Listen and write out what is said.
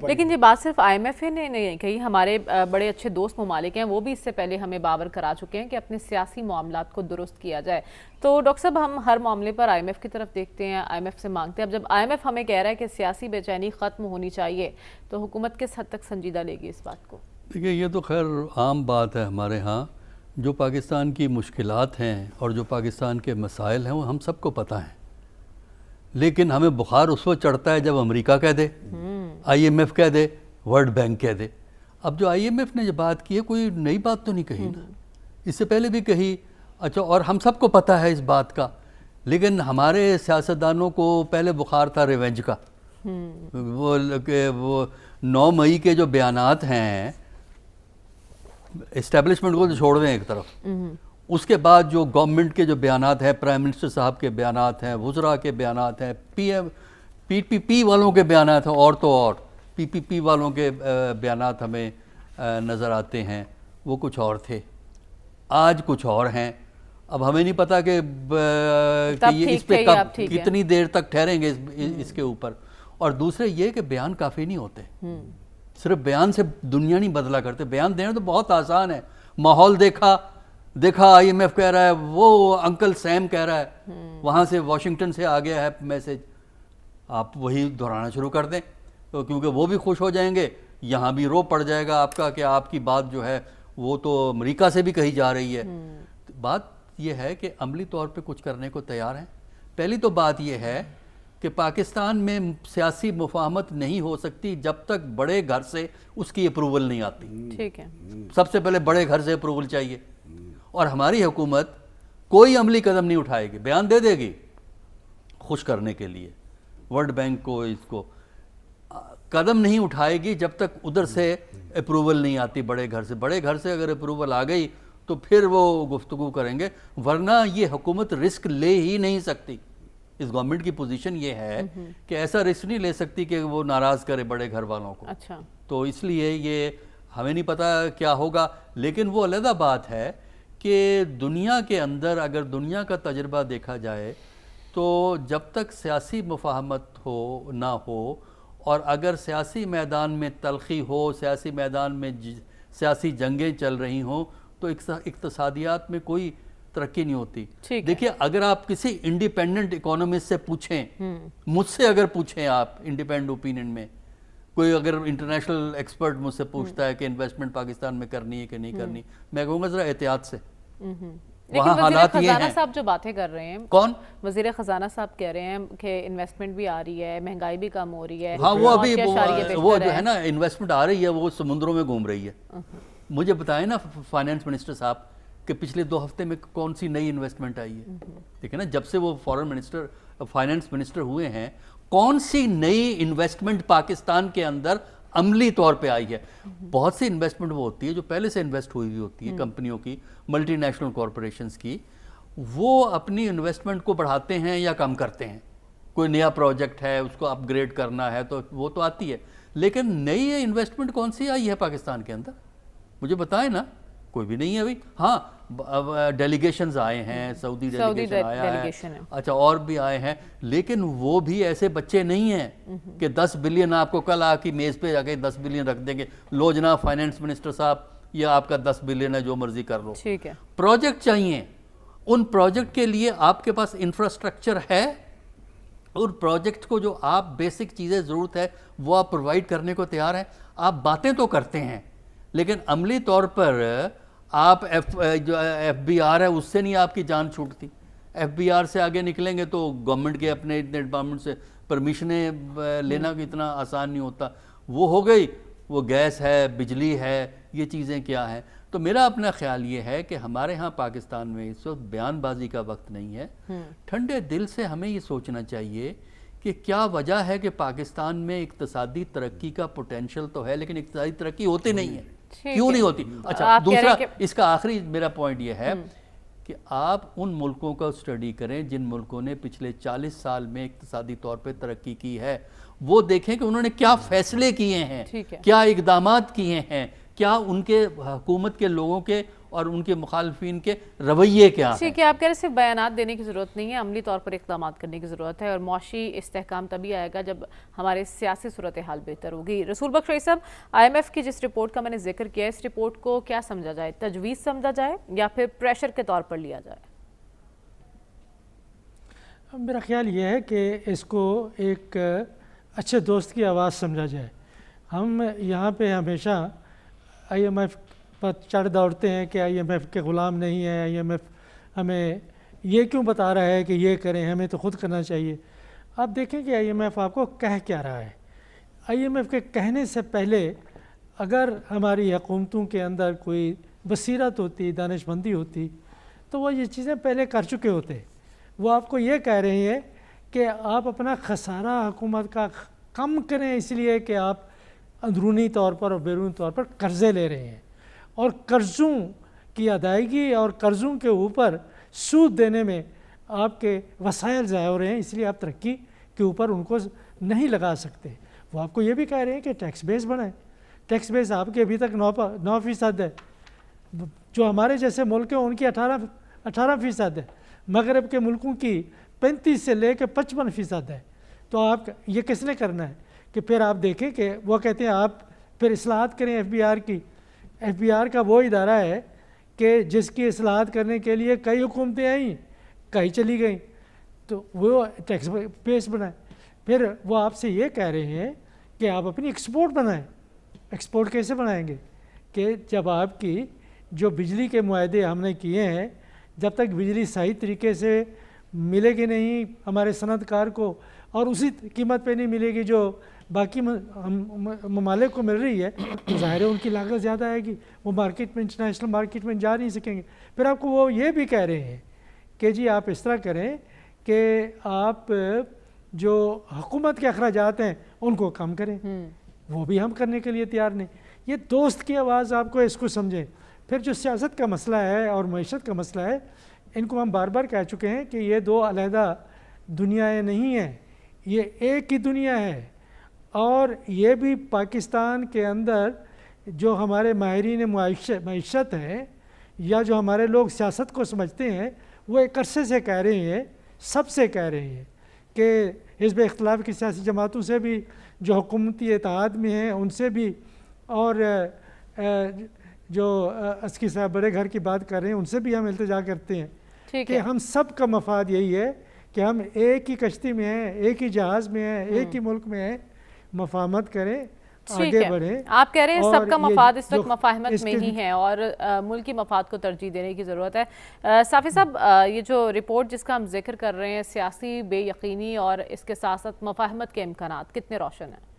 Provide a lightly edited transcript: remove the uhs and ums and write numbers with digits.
لیکن یہ بات صرف آئی ایم ایف نے نہیں کہی، ہمارے بڑے اچھے دوست ممالک ہیں وہ بھی اس سے پہلے ہمیں باور کرا چکے ہیں کہ اپنے سیاسی معاملات کو درست کیا جائے. تو ڈاکٹر صاحب ہم ہر معاملے پر آئی ایم ایف کی طرف دیکھتے ہیں، آئی ایم ایف سے مانگتے ہیں. اب جب آئی ایم ایف ہمیں کہہ رہا ہے کہ سیاسی بے چینی ختم ہونی چاہیے تو حکومت کس حد تک سنجیدہ لے گی اس بات کو؟ دیکھیے یہ تو خیر عام بات ہے ہمارے ہاں، جو پاکستان کی مشکلات ہیں اور جو پاکستان کے مسائل ہیں وہ ہم سب کو پتہ ہیں، لیکن ہمیں بخار اس وقت چڑھتا ہے جب امریکہ کہہ دے، آئی ایم ایف کہہ دے، ورلڈ بینک کہہ دے. اب جو آئی ایم ایف نے جو بات کی ہے کوئی نئی بات تو نہیں کہی نا، اس سے پہلے بھی کہی. اچھا اور ہم سب کو پتہ ہے اس بات کا، لیکن ہمارے سیاستدانوں کو پہلے بخار تھا ریونج کا. وہ 9 مئی کے جو بیانات ہیں اسٹیبلشمنٹ کو تو چھوڑ دیں ایک طرف، اس کے بعد جو گورنمنٹ کے جو بیانات ہیں، پرائم منسٹر صاحب کے بیانات ہیں، وزراء کے بیانات ہیں، پی پی پی والوں کے بیانات ہیں، اور تو اور پی پی پی والوں کے بیانات ہمیں نظر آتے ہیں، وہ کچھ اور تھے، آج کچھ اور ہیں. اب ہمیں نہیں پتا کہ یہ اس پہ کتنی دیر تک ٹھہریں گے اس کے اوپر. اور دوسرے یہ کہ بیان کافی نہیں ہوتے، صرف بیان سے دنیا نہیں بدلا کرتے. بیان دینا تو بہت آسان ہے، ماحول دیکھا آئی ایم ایف کہہ رہا ہے، وہ انکل سیم کہہ رہا ہے، وہاں سے واشنگٹن سے آ گیا ہے میسج، آپ وہی دہرانا شروع کر دیں کیونکہ وہ بھی خوش ہو جائیں گے، یہاں بھی رو پڑ جائے گا آپ کا کہ آپ کی بات جو ہے وہ تو امریکہ سے بھی کہی جا رہی ہے. بات یہ ہے کہ عملی طور پہ کچھ کرنے کو تیار ہیں. پہلی تو بات یہ ہے کہ پاکستان میں سیاسی مفاہمت نہیں ہو سکتی جب تک بڑے گھر سے اس کی اپروول نہیں آتی. ٹھیک ہے، سب سے پہلے بڑے گھر سے اپروول چاہیے، اور ہماری حکومت کوئی عملی قدم نہیں اٹھائے گی، بیان دے دے گی خوش کرنے کے لیے ورلڈ بینک کو، اس کو قدم نہیں اٹھائے گی جب تک ادھر سے اپروول نہیں آتی بڑے گھر سے. بڑے گھر سے اگر اپروول آ گئی تو پھر وہ گفتگو کریں گے، ورنہ یہ حکومت رسک لے ہی نہیں سکتی. اس گورنمنٹ کی پوزیشن یہ ہے کہ ایسا رسک نہیں لے سکتی کہ وہ ناراض کرے بڑے گھر والوں کو. اچھا، تو اس لیے یہ ہمیں نہیں پتا کیا ہوگا. لیکن وہ علیحدہ بات ہے کہ دنیا کے اندر اگر دنیا کا تجربہ دیکھا جائے تو جب تک سیاسی مفاہمت ہو نہ ہو، اور اگر سیاسی میدان میں تلخی ہو، سیاسی میدان میں سیاسی جنگیں چل رہی ہوں، تو اقتصادیات میں کوئی ترقی نہیں ہوتی. دیکھیے اگر آپ کسی انڈیپینڈنٹ اکانومسٹ سے پوچھیں، مجھ سے اگر پوچھیں آپ انڈیپینڈنٹ اوپینین میں، کوئی اگر انٹرنیشنل ایکسپرٹ مجھ سے پوچھتا ہے کہ انویسٹمنٹ پاکستان میں کرنی ہے کہ نہیں کرنی، میں کہوں گا ذرا احتیاط سے. وہاں حالات یہ ہیں. خزانہ صاحب جو باتیں کر رہے ہیں، کون وزیر خزانہ صاحب کہہ رہے ہیں کہ انویسٹمنٹ بھی آ رہی ہے، مہنگائی بھی کم ہو رہی ہے. ہاں وہ ابھی وہ جو ہے نا انویسٹمنٹ آ رہی ہے وہ سمندروں میں گھوم رہی ہے. مجھے بتائیں نا فائنانس منسٹر صاحب کہ پچھلے 2 ہفتے میں کون سی نئی انویسٹمنٹ آئی ہے. دیکھیں نا جب سے وہ فائنانس منسٹر ہوئے ہیں، کون سی نئی انویسٹمنٹ پاکستان کے اندر عملی طور پہ آئی ہے. بہت سی انویسٹمنٹ وہ ہوتی ہے جو پہلے سے انویسٹ ہوئی ہوتی ہے کمپنیوں کی، ملٹی نیشنل کارپوریشنز کی، وہ اپنی انویسٹمنٹ کو بڑھاتے ہیں یا کم کرتے ہیں. کوئی نیا پروجیکٹ ہے اس کو اپ گریڈ کرنا ہے تو وہ تو آتی ہے، لیکن نئی انویسٹمنٹ کون سی آئی ہے پاکستان کے اندر؟ مجھے بتائیں نا. کوئی بھی نہیں ہے ابھی. ہاں ڈیلیگیشنز آئے ہیں، سعودی ڈیلیگیشن آیا ہے، اچھا اور بھی آئے ہیں، لیکن وہ بھی ایسے بچے نہیں ہیں کہ 10 بلین آپ کو کل آ کے میز پہ جا کے 10 بلین رکھ دیں گے، لو جناب فائنانس منسٹر صاحب یہ آپ کا 10 بلین ہے جو مرضی کر لو. ٹھیک ہے، پروجیکٹ چاہیے. ان پروجیکٹ کے لیے آپ کے پاس انفراسٹرکچر ہے، اور پروجیکٹ کو جو آپ بیسک چیزیں ضرورت ہے وہ آپ پرووائڈ کرنے کو تیار ہیں. آپ باتیں تو کرتے ہیں لیکن عملی طور پر آپ جو ایف بی آر ہے اس سے نہیں آپ کی جان چھوٹتی. ایف بی آر سے آگے نکلیں گے تو گورنمنٹ کے اپنے ڈپارٹمنٹ سے پرمیشنیں لینا اتنا آسان نہیں ہوتا. وہ ہو گئی، وہ گیس ہے، بجلی ہے، یہ چیزیں کیا ہیں. تو میرا اپنا خیال یہ ہے کہ ہمارے ہاں پاکستان میں اس وقت بیان بازی کا وقت نہیں ہے. ٹھنڈے دل سے ہمیں یہ سوچنا چاہیے کہ کیا وجہ ہے کہ پاکستان میں اقتصادی ترقی کا پوٹینشل تو ہے لیکن اقتصادی ترقی ہوتی نہیں ہے. کیوں نہیں ہوتی؟ اچھا دوسرا اس کا آخری میرا پوائنٹ یہ ہے کہ آپ ان ملکوں کا اسٹڈی کریں جن ملکوں نے پچھلے 40 سال میں اقتصادی طور پہ ترقی کی ہے. وہ دیکھیں کہ انہوں نے کیا فیصلے کیے ہیں، کیا اقدامات کیے ہیں، کیا ان کے حکومت کے لوگوں کے اور ان کے مخالفین کے رویے کیا ہیں. ٹھیک ہے، آپ کہہ رہے صرف بیانات دینے کی ضرورت نہیں ہے، عملی طور پر اقدامات کرنے کی ضرورت ہے، اور معاشی استحکام تبھی آئے گا جب ہمارے سیاسی صورتحال بہتر ہوگی. رسول بخش رئی صاحب، IMF کی جس رپورٹ کا میں نے ذکر کیا ہے، اس رپورٹ کو کیا سمجھا جائے؟ تجویز سمجھا جائے یا پھر پریشر کے طور پر لیا جائے؟ میرا خیال یہ ہے کہ اس کو ایک اچھے دوست کی آواز سمجھا جائے. ہم یہاں پہ ہمیشہ IMF پر چڑھ دوڑتے ہیں کہ IMF کے غلام نہیں ہے، IMF ہمیں یہ کیوں بتا رہا ہے کہ یہ کریں، ہمیں تو خود کرنا چاہیے. آپ دیکھیں کہ IMF آپ کو کہہ کیا رہا ہے. IMF کے کہنے سے پہلے اگر ہماری حکومتوں کے اندر کوئی بصیرت ہوتی، دانش مندی ہوتی، تو وہ یہ چیزیں پہلے کر چکے ہوتے. وہ آپ کو یہ کہہ رہے ہیں کہ آپ اپنا خسارہ حکومت کا کم کریں، اس لیے کہ آپ اندرونی طور پر اور بیرونی طور پر قرضے لے رہے ہیں، اور قرضوں کی ادائیگی اور قرضوں کے اوپر سود دینے میں آپ کے وسائل ضائع ہو رہے ہیں، اس لیے آپ ترقی کے اوپر ان کو نہیں لگا سکتے. وہ آپ کو یہ بھی کہہ رہے ہیں کہ ٹیکس بیس بنائیں. ٹیکس بیس آپ کے ابھی تک 9% ہے، جو ہمارے جیسے ملک ہیں ان کی 18% ہے، مغرب کے ملکوں کی 35 سے لے کے 55% ہے. تو آپ یہ کس نے کرنا ہے؟ کہ پھر آپ دیکھیں کہ وہ کہتے ہیں آپ پھر اصلاحات کریں. FBR کی، FBR کا وہ ادارہ ہے کہ جس کی اصلاحات کرنے کے لیے کئی حکومتیں آئیں، کئی چلی گئیں، تو وہ ٹیکس بیس بنائیں. پھر وہ آپ سے یہ کہہ رہے ہیں کہ آپ اپنی ایکسپورٹ بنائیں. ایکسپورٹ کیسے بنائیں گے؟ کہ جب آپ کی جو بجلی کے معاہدے ہم نے کیے ہیں، جب تک بجلی صحیح طریقے سے ملے گی نہیں ہمارے صنعت کار کو، اور اسی قیمت پہ نہیں ملے گی جو باقی ممالک کو مل رہی ہے، تو ظاہر ہے ان کی لاگت زیادہ آئے گی، وہ مارکیٹ میں، انٹرنیشنل مارکیٹ میں جا نہیں سکیں گے. پھر آپ کو وہ یہ بھی کہہ رہے ہیں کہ جی آپ اس طرح کریں کہ آپ جو حکومت کے اخراجات ہیں ان کو کم کریں. وہ بھی ہم کرنے کے لیے تیار نہیں. یہ دوست کی آواز آپ کو اس کو سمجھیں. پھر جو سیاست کا مسئلہ ہے اور معیشت کا مسئلہ ہے، ان کو ہم بار بار کہہ چکے ہیں کہ یہ دو علیحدہ دنیایں نہیں ہیں، یہ ایک ہی دنیا ہے. اور یہ بھی پاکستان کے اندر جو ہمارے ماہرین معیشت ہیں یا جو ہمارے لوگ سیاست کو سمجھتے ہیں، وہ ایک عرصے سے کہہ رہے ہیں، سب سے کہہ رہے ہیں کہ حزب اختلاف کی سیاسی جماعتوں سے بھی، جو حکومتی اتحاد میں ہیں ان سے بھی، اور جو اسکی صاحب بڑے گھر کی بات کر رہے ہیں ان سے بھی ہم التجا کرتے ہیں کہ ہم سب کا مفاد یہی ہے کہ ہم ایک ہی کشتی میں ہیں، ایک ہی جہاز میں ہیں، ایک ہی ملک میں ہیں. مفاہمت کریں، آگے بڑھیں. آپ کہہ رہے ہیں سب کا مفاد اس وقت مفاہمت میں ہی ہے اور ملکی مفاد کو ترجیح دینے کی ضرورت ہے. صافی صاحب، یہ جو رپورٹ جس کا ہم ذکر کر رہے ہیں، سیاسی بے یقینی اور اس کے ساتھ ساتھ مفاہمت کے امکانات کتنے روشن ہیں؟